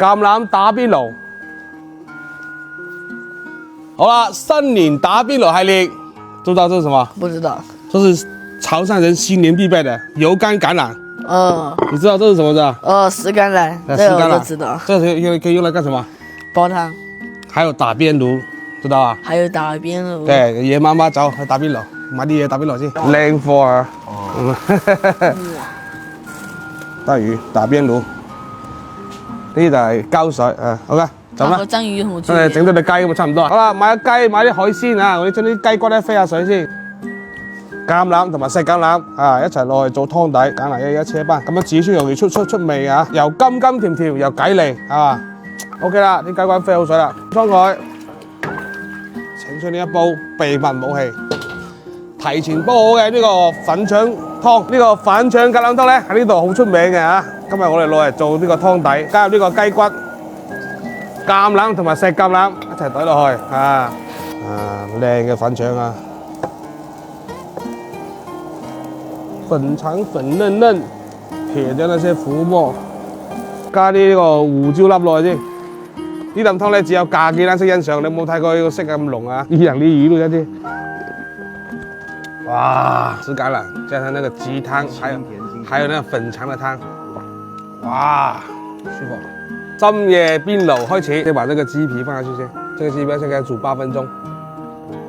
橄欖打邊爐。好啦，新年打邊爐系列，知道這是什麼？不知道。這是潮汕人新年必備的油甘橄欖。你知道這是什麼的？濕橄欖，這個我都知道。這是可以用來幹什麼？煲湯。還有打邊爐，知道啊？還有打邊爐。對，夜媽媽走去打邊爐，買啲嘢打邊爐先。靚貨啊！大魚打邊爐，呢就係膠水啊。好嘅，走啦。和章魚有什麼區真係別？整到隻雞咁差唔多。好啦，買咗雞，買啲海鮮啊，我哋將啲雞骨咧飛下水先。橄欖同埋細橄欖啊，一齊落去做湯底，橄欖一切一班，咁樣煮先容易出味啊！又甘甘甜甜，又解膩，係嘛 ？OK 啦，啲雞骨飛好水啦，裝佢。請出呢一煲秘密武器，提前煲好嘅呢個粉腸湯，呢個粉腸橄欖湯咧喺呢度好出名嘅嚇。今日我哋攞嚟做呢個湯底，加入呢個雞骨、橄欖同埋細橄欖一齊懟落去啊！靚嘅粉腸啊！粉腸粉嫩嫩，撇咗那些浮沫，加啲呢個胡椒粒落去先。呢啖湯咧只有嫁幾單識欣賞，你有冇睇過呢個色咁濃啊？一人啲魚都一啲。哇，濕橄欖加上那個雞湯，還有那個粉腸的湯，哇，舒服。深夜邊爐開始，先把這個雞皮放下去先，這個雞皮先給它煮8分鐘，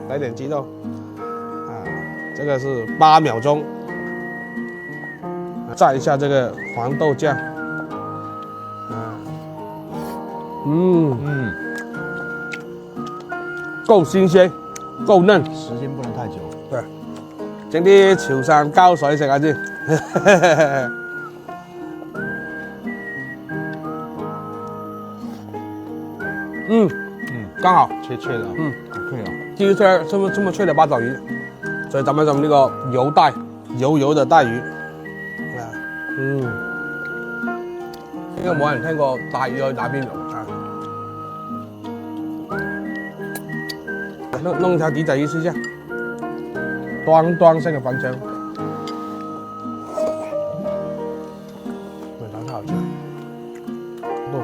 來點雞肉，這個是8秒鐘。蘸一下這個黃豆醬，夠新鮮，夠嫩，時間不能太久。對，整啲潮汕膠水食下先。剛好，脆脆的，好脆啊！第一次這麼脆的八爪魚，所以咱們用呢個油帶，油的帶魚。應該冇人聽過帶魚去打邊爐啊！弄條底仔魚試下，端聲嘅粉腸，味道太好吃，豆腐。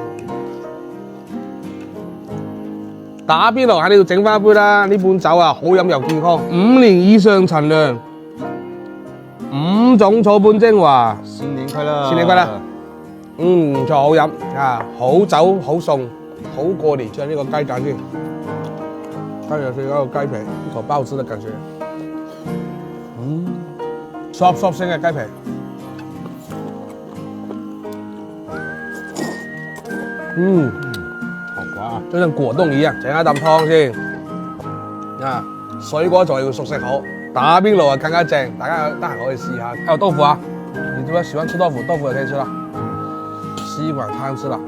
打邊爐喺呢度整翻一杯啦！呢款酒啊，好飲又健康，5年以上陳釀，5種草本精華。新年快樂！新年快樂！唔錯，好飲啊，好酒好餸，好過年。將呢個雞蛋先，跟住食嗰個雞皮，一口包子的感覺。soft 聲嘅雞皮。好滑，就像果凍一樣。整一啖湯先，啊，水果就要熟食好，打邊爐啊更加正。大家得閒可以試下。還有豆腐啊，你如果喜歡吃豆腐，豆腐也可以吃啦。吸一碗湯吃了。